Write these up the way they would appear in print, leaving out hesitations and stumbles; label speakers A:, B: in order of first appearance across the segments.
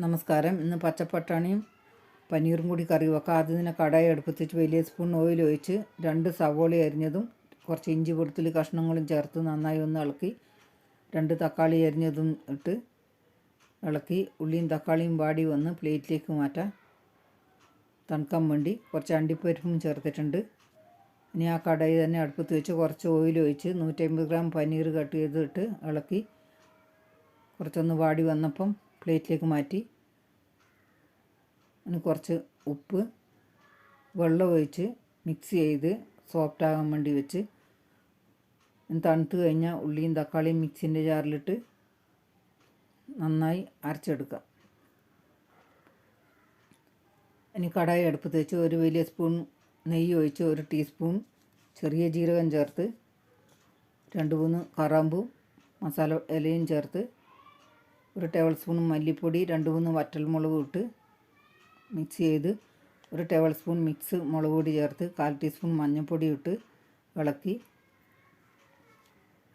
A: നമസ്കാരം. ഇന്ന് പച്ചപ്പട്ടാണിയും പനീറും കൂടി കറി വെക്കാം. ആദ്യം തന്നെ കടായി അടുപ്പത്ത് വെച്ച് വലിയ സ്പൂൺ ഓയിൽ ഒഴിച്ച് 2 സവോള അരിഞ്ഞതും കുറച്ച് ഇഞ്ചി വെളുത്തുള്ളി കഷ്ണങ്ങളും ചേർത്ത് നന്നായി ഒന്ന് ഇളക്കി 2 തക്കാളി അരിഞ്ഞതും ഇട്ട് ഇളക്കി ഉള്ളിയും തക്കാളിയും വാടി വന്ന് പ്ലേറ്റിലേക്ക് മാറ്റാം. തണുക്കാൻ വേണ്ടി കുറച്ച് അണ്ടിപ്പരിപ്പും ചേർത്തിട്ടുണ്ട്. ഇനി ആ കടായി തന്നെ അടുപ്പത്ത് വെച്ച് കുറച്ച് ഓയിൽ ഒഴിച്ച് 150 ഗ്രാം പനീർ കട്ട് ചെയ്തിട്ട് ഇളക്കി കുറച്ചൊന്ന് വാടി വന്നപ്പം പ്ലേറ്റിലേക്ക് മാറ്റി. അതിന് കുറച്ച് ഉപ്പ് വെള്ളം ഒഴിച്ച് മിക്സ് ചെയ്ത് സോഫ്റ്റാകാൻ വേണ്ടി വെച്ച് തണുത്ത് കഴിഞ്ഞാൽ ഉള്ളിയും തക്കാളിയും മിക്സിൻ്റെ ജാറിലിട്ട് നന്നായി അരച്ചെടുക്കാം. ഇനി കടായി അടുപ്പത്ത് വെച്ച് ഒരു വലിയ സ്പൂൺ നെയ്യ് ഒഴിച്ച് 1 ടീസ്പൂൺ ചെറിയ ജീരകം ചേർത്ത് 2-3 കറാമ്പും മസാല ഇലയും ചേർത്ത് 1 ടേബിൾ സ്പൂൺ മല്ലിപ്പൊടി 2-3 വറ്റൽമുളകും ഇട്ട് മിക്സ് ചെയ്ത് 1 ടേബിൾ സ്പൂൺ മിക്സ് മുളക് പൊടി ചേർത്ത് 1/4 ടീസ്പൂൺ മഞ്ഞൾപ്പൊടി ഇട്ട് ഇളക്കി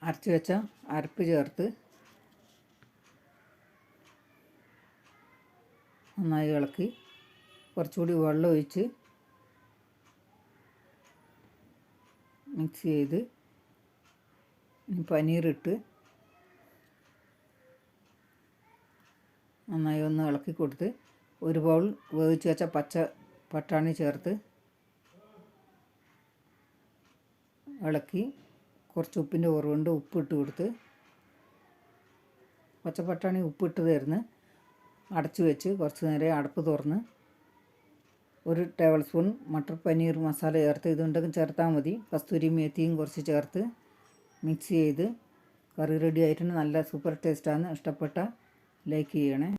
A: അരച്ച് വെച്ച അരപ്പ് ചേർത്ത് നന്നായി ഇളക്കി കുറച്ചുകൂടി വെള്ളം ഒഴിച്ച് മിക്സ് ചെയ്ത് പനീറിട്ട് നന്നായി ഒന്ന് ഇളക്കി കൊടുത്ത് 1 ബൗൾ വേവിച്ച് വെച്ച പച്ച പട്ടാണി ചേർത്ത് ഇളക്കി കുറച്ച് ഉപ്പിൻ്റെ കുറവുണ്ട് ഉപ്പിട്ട് കൊടുത്ത് പച്ചപ്പട്ടാണി ഉപ്പിട്ട് തരുന്ന് അടച്ചു വെച്ച് കുറച്ച് നേരം അടപ്പ് തുറന്ന് 1 ടേബിൾ സ്പൂൺ മട്ടർ പനീർ മസാല ചേർത്ത് ഇതുണ്ടെങ്കിൽ ചേർത്താൽ മതി. കസ്തൂരി മേത്തിയും കുറച്ച് ചേർത്ത് മിക്സ് ചെയ്ത് കറി റെഡി ആയിട്ടുണ്ട്. നല്ല സൂപ്പർ ടേസ്റ്റാണ്. ഇഷ്ടപ്പെട്ട ലൈക്ക് ചെയ്യണേ.